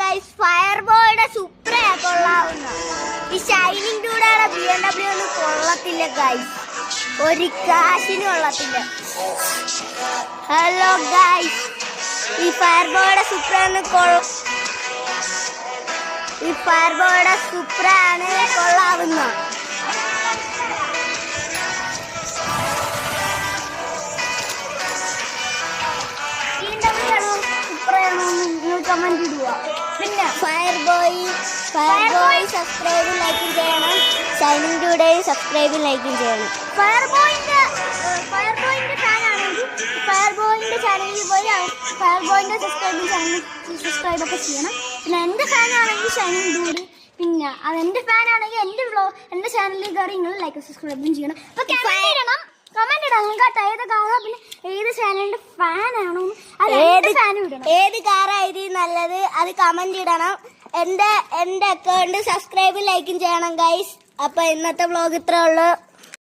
Guys, ഫയർബോയുടെ സുപ്രയാ കൊള്ളാവുന്ന. ഈ shining ഡൂഡയുടെ BMW ഒന്നും കൊള്ളത്തില്ല ഗൈസ്, ഒരു കാശിന് കൊള്ളത്തില്ല. ഹലോ ഗൈസ്, ഈ ഫയർബോയുടെ സുപ്രയാണ് കൊള്ളാവുന്ന. കമന്റ് ഇടുക. പിന്നെ ഫയർബോയ് സബ്സ്ക്രൈബും ലൈക്കും ചെയ്യണം. ഷൈനിങ് ഡൂഡേയും സബ്സ്ക്രൈബും ലൈക്കും ചെയ്യണം. ഫയർബോയിന്റെ ഫാനാണെങ്കിൽ ഫയർബോയിന്റെ ചാനലിൽ പോയി ഫയർബോയിന്റെ സബ്സ്ക്രൈബ് ഒക്കെ ചെയ്യണം. പിന്നെ എന്റെ ഫാനാണെങ്കിൽ ഷൈനിങ് ഡൂഡ്. പിന്നെ അതെന്റെ ഫാനാണെങ്കിൽ എന്റെ ചാനലിൽ കയറി നിങ്ങൾ ലൈക്കും സബ്സ്ക്രൈബും ചെയ്യണം. അപ്പൊ കമന്റ് ഇടാം നിങ്ങൾക്ക് ഏത് കാറാ, പിന്നെ ഏത് ചാനലിന്റെ ഫാനാണോ, ഏത് കാറായിരിക്കും നല്ലത് അത് കമന്റ് ഇടണം. എന്റെ അക്കൗണ്ട് സബ്സ്ക്രൈബും ലൈക്കും ചെയ്യണം ഗൈസ്. അപ്പൊ ഇന്നത്തെ വ്ലോഗ് ഇത്രേ ഉള്ളൂ.